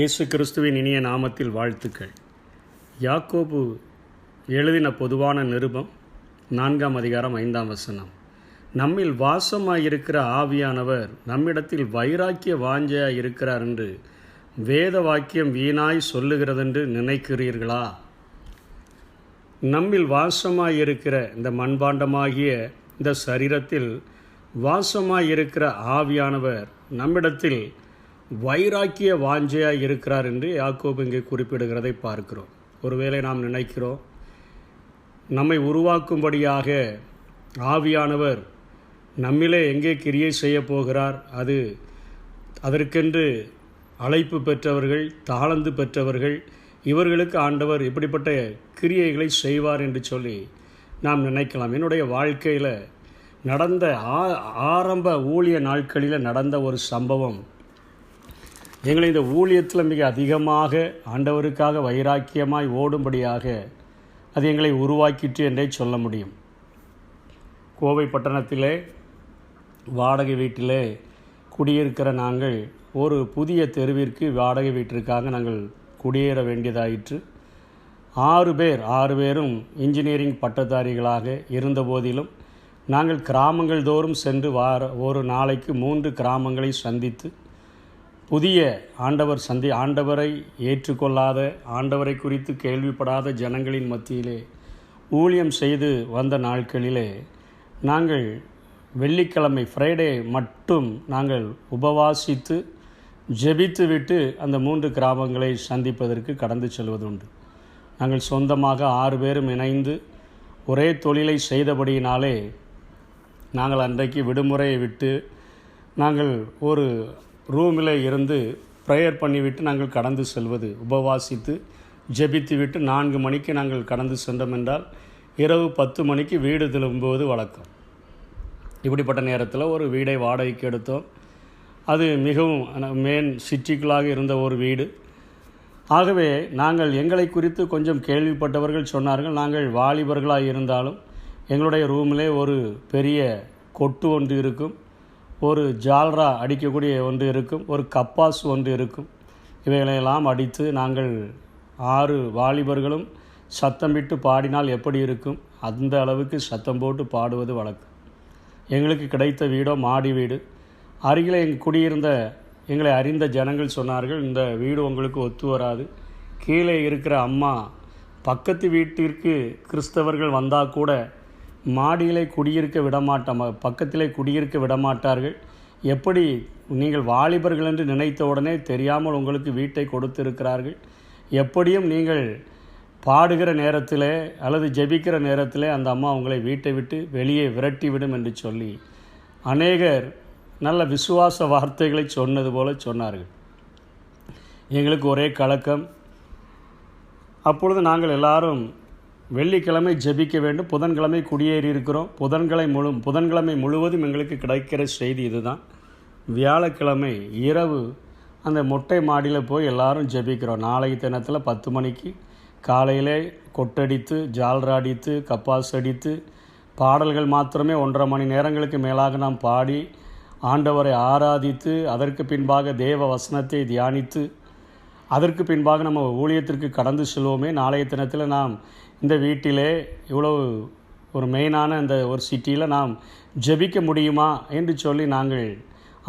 இயேசு கிறிஸ்துவின் இனிய நாமத்தில் வாழ்த்துக்கள். யாக்கோபு எழுதின பொதுவான நிருபம் 4 அதிகாரம் 5 நம்மில் வாசமாயிருக்கிற ஆவியானவர் நம்மிடத்தில் வைராக்கிய வாஞ்சையாய் இருக்கிறார் என்று வேத வாக்கியம் வீணாய் சொல்லுகிறதென்று நினைக்கிறீர்களா? நம்மில் வாசமாயிருக்கிற இந்த மண்பாண்டமாகிய இந்த சரீரத்தில் வாசமாயிருக்கிற ஆவியானவர் நம்மிடத்தில் வைராக்கிய வாஞ்சையாக இருக்கிறார் என்று யாக்கோபு இங்கே குறிப்பிடுகிறதை பார்க்கிறோம். ஒருவேளை நாம் நினைக்கிறோம், நம்மை உருவாக்கும்படியாக ஆவியானவர் நம்மிலே எங்கே கிரியை செய்ய போகிறார், அதற்கென்று அழைப்பு பெற்றவர்கள், தாளந்து பெற்றவர்கள், இவர்களுக்கு ஆண்டவர் இப்படிப்பட்ட கிரியைகளை செய்வார் என்று சொல்லி நாம் நினைக்கலாம். என்னுடைய வாழ்க்கையில் நடந்த ஆரம்ப ஊழிய நாட்களில் நடந்த ஒரு சம்பவம் எங்களை இந்த ஊழியத்தில் மிக அதிகமாக ஆண்டவருக்காக வைராக்கியமாய் ஓடும்படியாக அது எங்களை உருவாக்கிற்று என்றே சொல்ல முடியும். கோவை பட்டணத்திலே வாடகை வீட்டிலே குடியிருக்கிற நாங்கள் ஒரு புதிய தெருவிற்கு வாடகை வீட்டிற்காக நாங்கள் குடியேற வேண்டியதாயிற்று. 6 பேரும் இன்ஜினியரிங் பட்டதாரிகளாக இருந்த போதிலும் நாங்கள் கிராமங்கள் தோறும் சென்று ஒரு நாளைக்கு 3 கிராமங்களை சந்தித்து புதிய ஆண்டவரை ஏற்றுக்கொள்ளாத, ஆண்டவரை குறித்து கேள்விப்படாத ஜனங்களின் மத்தியிலே ஊழியம் செய்து வந்த நாட்களிலே நாங்கள் வெள்ளிக்கிழமை ஃப்ரைடே மட்டும் நாங்கள் உபவாசித்து ஜெபித்து விட்டு அந்த 3 கிராமங்களை சந்திப்பதற்கு கடந்து செல்வதுண்டு. நாங்கள் சொந்தமாக 6 பேரும் இணைந்து ஒரே தொழிலை செய்தபடியினாலே நாங்கள் அன்றைக்கு விடுமுறையை விட்டு நாங்கள் ஒரு ரூமில் இருந்து ப்ரேயர் பண்ணிவிட்டு நாங்கள் கடந்து செல்வது, உபவாசித்து ஜெபித்து விட்டு 4 மணிக்கு நாங்கள் கடந்து சென்றோம் என்றால் இரவு 10 மணிக்கு வீடு திரும்புவது வழக்கம். இப்படிப்பட்ட நேரத்தில் ஒரு வீடை வாடகைக்கு எடுத்தோம். அது மிகவும் மெயின் சிட்டிக்குள்ளாக இருந்த ஒரு வீடு. ஆகவே நாங்கள் எங்களை குறித்து கொஞ்சம் கேள்விப்பட்டவர்கள் சொன்னார்கள், நாங்கள் வாலிபர்களாக இருந்தாலும் எங்களுடைய ரூமிலே ஒரு பெரிய கொட்டு ஒன்று இருக்கும், ஒரு ஜால்ரா அடிக்கக்கூடிய ஒன்று இருக்கும், ஒரு கப்பாஸ் ஒன்று இருக்கும். இவைகளையெல்லாம் அடித்து நாங்கள் 6 வாலிபர்களும் சத்தமிட்டு பாடினால் எப்படி இருக்கும், அந்த அளவுக்கு சத்தம் போட்டு பாடுவது வழக்கம். எங்களுக்கு கிடைத்த வீடோ மாடி வீடு. அருகில் குடியிருந்த எங்களை அறிந்த ஜனங்கள் சொன்னார்கள், இந்த வீடு உங்களுக்கு ஒத்து வராது, கீழே இருக்கிற அம்மா பக்கத்து வீட்டிற்கு கிறிஸ்தவர்கள் வந்தால் கூட மாடியிலே பக்கத்திலே குடியிருக்க விடமாட்டார்கள். எப்படி நீங்கள் வாலிபர்கள் என்று நினைத்த உடனே தெரியாமல் உங்களுக்கு வீட்டை கொடுத்திருக்கிறார்கள், எப்படியும் நீங்கள் பாடுகிற நேரத்தில் அல்லது ஜெபிக்கிற நேரத்தில் அந்த அம்மா உங்களை வீட்டை விட்டு வெளியே விரட்டிவிடும் என்று சொல்லி அநேகர் நல்ல விசுவாச வார்த்தைகளை சொன்னது போல சொன்னார்கள். எங்களுக்கு ஒரே கலக்கம். அப்பொழுது நாங்கள் எல்லாரும் வெள்ளிக்கிழமை ஜெபிக்க வேண்டும், புதன்கிழமை குடியேறி இருக்கிறோம், புதன்கிழமை முழுவதும் எங்களுக்கு கிடைக்கிற செய்தி இதுதான். வியாழக்கிழமை இரவு அந்த மொட்டை மாடியில் போய் எல்லாரும் ஜெபிக்கிறோம். நாளைக்கு தினத்தில் 10 மணிக்கு காலையிலே கொட்டடித்து ஜால்ரா அடித்து கப்பாஸ் அடித்து பாடல்கள் மாத்திரமே 1.5 மணி நேரங்களுக்கு மேலாக நாம் பாடி ஆண்டவரை ஆராதித்து அதற்கு பின்பாக தேவ வசனத்தை தியானித்து அதற்கு பின்பாக நம்ம ஊழியத்திற்கு கடந்து செல்வோமே. நாளைய தினத்தில் நாம் இந்த வீட்டிலே இவ்வளவு ஒரு மெயினான இந்த ஒரு சிட்டியில் நாம் ஜெபிக்க முடியுமா என்று சொல்லி நாங்கள்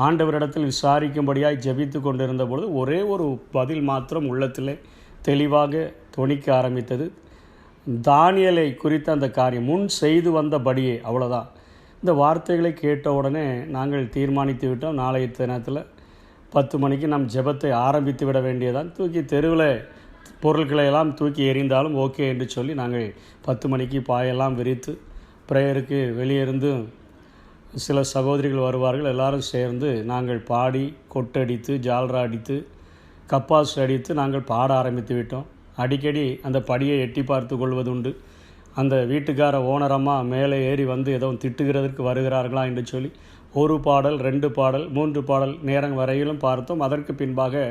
ஆண்டவரிடத்தில் விசாரிக்கும்படியாய் ஜெபித்து கொண்டிருந்த பொழுது ஒரே ஒரு பதில் மாத்திரம் உள்ளத்திலே தெளிவாக தொனிக்க ஆரம்பித்தது. தானியேலை குறித்த அந்த காரியம் முன் செய்து வந்தபடியே, அவ்வளோதான். இந்த வார்த்தைகளை கேட்ட உடனே நாங்கள் தீர்மானித்து விட்டோம், நாளைய தினத்தில் 10 மணிக்கு நாம் ஜெபத்தை ஆரம்பித்து விட வேண்டியதான். தூக்கி தெருவில் பொருட்களையெல்லாம் தூக்கி எறிந்தாலும் ஓகே என்று சொல்லி நாங்கள் 10 மணிக்கு பாயெல்லாம் விரித்து ப்ரேயருக்கு வெளியிருந்து சில சகோதரிகள் வருவார்கள், எல்லாரும் சேர்ந்து நாங்கள் பாடி கொட்டடித்து ஜால்ரா அடித்து கப்பாஸ் அடித்து நாங்கள் பாட ஆரம்பித்து விட்டோம். அடிக்கடி அந்த படியை எட்டி பார்த்து கொள்வதுண்டு. அந்த வீட்டுக்கார ஓனரம்மா மேலே ஏறி வந்து ஏதோ திட்டுகிறதற்கு வருகிறார்களா என்று சொல்லி 1 பாடல் 2 பாடல் 3 பாடல் நேரம் வரையிலும் பார்த்தோம். அதற்கு பின்பாக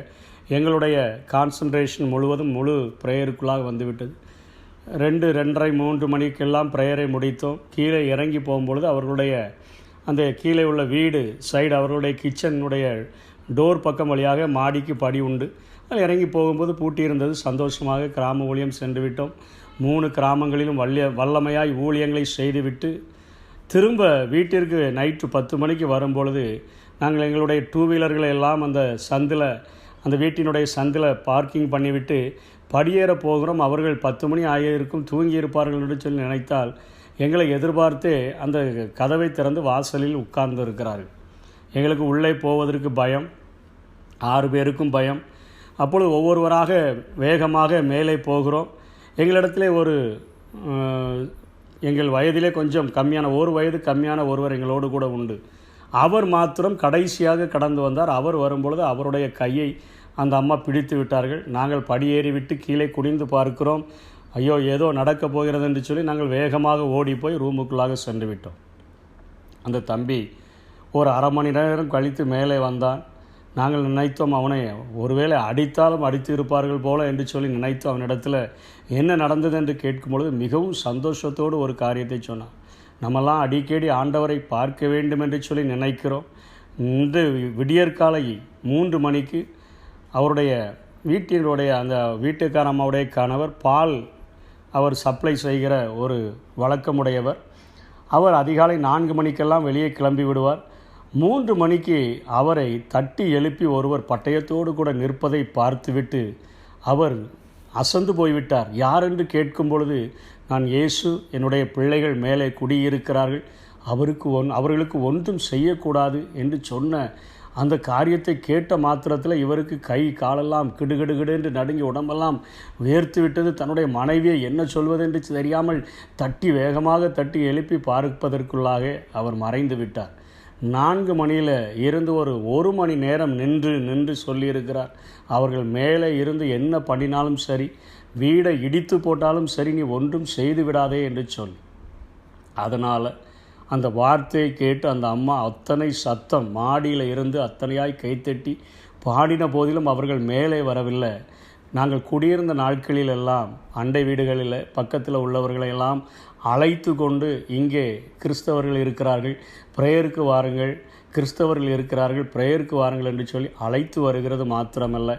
எங்களுடைய கான்சன்ட்ரேஷன் முழுவதும் முழு ப்ரேயருக்குள்ளாக வந்துவிட்டது. 2, 2:30, 3 மணிக்கெல்லாம் ப்ரேயரை முடித்தோம். கீழே இறங்கி போகும்பொழுது அவர்களுடைய அந்த கீழே உள்ள வீடு சைடு அவர்களுடைய கிச்சனுடைய டோர் பக்கம் வழியாக மாடிக்கு படி உண்டு. இறங்கி போகும்போது பூட்டியிருந்தது. சந்தோஷமாக கிராம ஊழியம் சென்று விட்டோம். 3 கிராமங்களிலும் வல்லமையாய் ஊழியங்களை செய்துவிட்டு திரும்ப வீட்டிற்கு நைட்டு 10 மணிக்கு வரும்பொழுது நாங்கள் எங்களுடைய 2 வீலர்களை எல்லாம் அந்த வீட்டினுடைய சந்தில் பார்க்கிங் பண்ணிவிட்டு படியேற போகிறோம். அவர்கள் 10 மணி ஆகியிருக்கும், தூங்கியிருப்பார்கள் என்று சொல்லி நினைத்தால் எங்களை எதிர்பார்த்தே அந்த கதவை திறந்து வாசலில் உட்கார்ந்து இருக்கிறார்கள். எங்களுக்கு உள்ளே போவதற்கு பயம், 6 பேருக்கும் பயம். அப்பொழுது ஒவ்வொருவராக வேகமாக மேலே போகிறோம். எங்களிடத்திலே எங்கள் வயதிலே கொஞ்சம் கம்மியான 1 வயது கம்மியான ஒருவர் எங்களோடு கூட உண்டு. அவர் மாத்திரம் கடைசியாக கடந்து வந்தார். அவர் வரும்பொழுது அவருடைய கையை அந்த அம்மா பிடித்து விட்டார்கள். நாங்கள் படியேறி விட்டு கீழே குனிந்து பார்க்கிறோம். ஐயோ, ஏதோ நடக்கப் போகிறது என்று சொல்லி நாங்கள் வேகமாக ஓடி போய் ரூமுக்குள்ளாக சென்று விட்டோம். அந்த தம்பி ஒரு அரை மணி நேரம் கழித்து மேலே வந்தான். நாங்கள் நினைத்தோம் அவனை ஒருவேளை அடித்தாலும் அடித்து இருப்பார்கள் போல என்று சொல்லி நினைத்து அவனிடத்தில் என்ன நடந்தது என்று கேட்கும் பொழுது மிகவும் சந்தோஷத்தோடு ஒரு காரியத்தை சொன்னான். நம்மெல்லாம் அடிக்கடி ஆண்டவரை பார்க்க வேண்டும் என்று சொல்லி நினைக்கிறோம். இந்த விடியற்காலை 3 மணிக்கு அவருடைய அந்த வீட்டுக்கார அம்மாவுடைய கணவர் பால் அவர் சப்ளை செய்கிற ஒரு வழக்கமுடையவர். அவர் அதிகாலை 4 மணிக்கெல்லாம் வெளியே கிளம்பி விடுவார். 3 மணிக்கு அவரை தட்டி எழுப்பி ஒருவர் பட்டயத்தோடு கூட நிற்பதை பார்த்துவிட்டு அவர் அசந்து போய்விட்டார். யார் என்று கேட்கும் பொழுது, நான் இயேசு, என்னுடைய பிள்ளைகள் மேலே குடியிருக்கிறார்கள், அவர்களுக்கு ஒன்றும் செய்யக்கூடாது என்று சொன்ன அந்த காரியத்தை கேட்ட மாத்திரத்தில் இவருக்கு கை காலெல்லாம் கிடுகிடுகிடு என்று நடுங்கி உடம்பெல்லாம் வேர்த்து விட்டது. தன்னுடைய மனைவியை என்ன சொல்வது என்று தெரியாமல் வேகமாக தட்டி எழுப்பி பார்ப்பதற்குள்ளாக அவர் மறைந்து விட்டார். 4 மணியில் இருந்து ஒரு மணி நேரம் நின்று சொல்லியிருக்கிறார், அவர்கள் மேலே இருந்து என்ன பண்ணினாலும் சரி, வீடை இடித்து போட்டாலும் சரி, நீ ஒன்றும் செய்து விடாதே என்று சொல்லி. அதனால் அந்த வார்த்தையை கேட்டு அந்த அம்மா அத்தனை சத்தம் மாடியில் இருந்து அத்தனையாய் கைத்தட்டி பாடின போதிலும் அவர்கள் மேலே வரவில்லை. நாங்கள் குடியிருந்த நாட்களிலெல்லாம் அண்டை வீடுகளில் பக்கத்தில் உள்ளவர்களையெல்லாம் அழைத்து கொண்டு, இங்கே கிறிஸ்தவர்கள் இருக்கிறார்கள், ப்ரேயருக்கு வாருங்கள், கிறிஸ்தவர்கள் இருக்கிறார்கள், ப்ரேயருக்கு வாருங்கள் என்று சொல்லி அழைத்து வருகிறது மாத்திரமல்ல,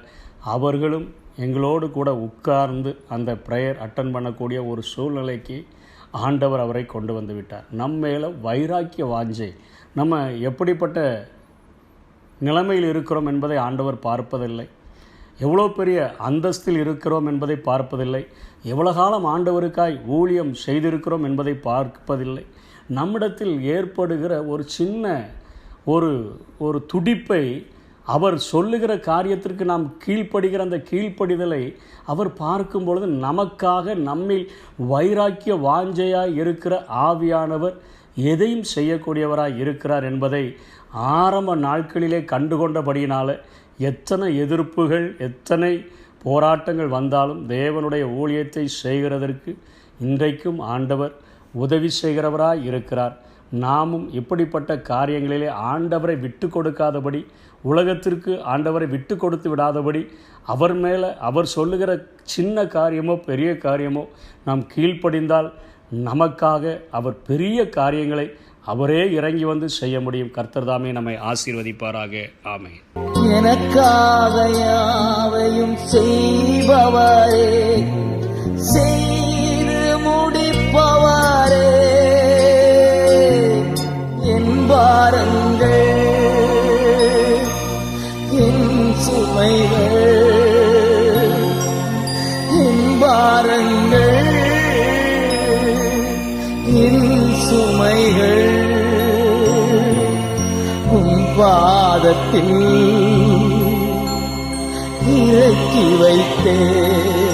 அவர்களும் எங்களோடு கூட உட்கார்ந்து அந்த ப்ரேயர் அட்டன் பண்ணக்கூடிய ஒரு சூழ்நிலைக்கு ஆண்டவர் அவரை கொண்டு வந்து விட்டார். நம்ம மேலே வைராக்கிய வாஞ்சை, நம்ம எப்படிப்பட்ட நிலைமையில் இருக்கிறோம் என்பதை ஆண்டவர் பார்ப்பதில்லை, எவ்வளோ பெரிய அந்தஸ்தில் இருக்கிறோம் என்பதை பார்ப்பதில்லை, எவ்வளோ காலம் ஆண்டவருக்காய் ஊழியம் செய்திருக்கிறோம் என்பதை பார்ப்பதில்லை. நம்மிடத்தில் ஏற்படுகிற ஒரு சின்ன ஒரு துடிப்பை, அவர் சொல்லுகிற காரியத்திற்கு நாம் கீழ்ப்படுகிற அந்த கீழ்ப்படிதலை அவர் பார்க்கும் பொழுது நமக்காக நம்மில் வைராக்கிய வாஞ்சையாய் இருக்கிற ஆவியானவர் எதையும் செய்யக்கூடியவராய் இருக்கிறார் என்பதை ஆரம்ப நாட்களிலே கண்டுகொண்டபடியினால் எத்தனை எதிர்ப்புகள், எத்தனை போராட்டங்கள் வந்தாலும் தேவனுடைய ஊழியத்தை செய்கிறதற்கு இன்றைக்கும் ஆண்டவர் உதவி செய்கிறவராய் இருக்கிறார். நாமும் இப்படிப்பட்ட காரியங்களிலே ஆண்டவரை விட்டு கொடுக்காதபடி, உலகத்திற்கு ஆண்டவரை விட்டு கொடுத்து விடாதபடி, அவர் மேலே அவர் சொல்லுகிற சின்ன காரியமோ பெரிய காரியமோ நாம் கீழ்ப்படிந்தால் நமக்காக அவர் பெரிய காரியங்களை அவரே இறங்கி வந்து செய்ய முடியும். கர்த்தர் தாமே நம்மை ஆசீர்வதிப்பாராக. ஆமென். எனக்காக யாவையும் செய்பவரே, செய்து முடிப்பவரே, என் பாரங்கள் என் சுமைகள், என் பாரங்கள் என் சுமைகள் உம் பாதத்தில் இறக்கி வைத்தேன்.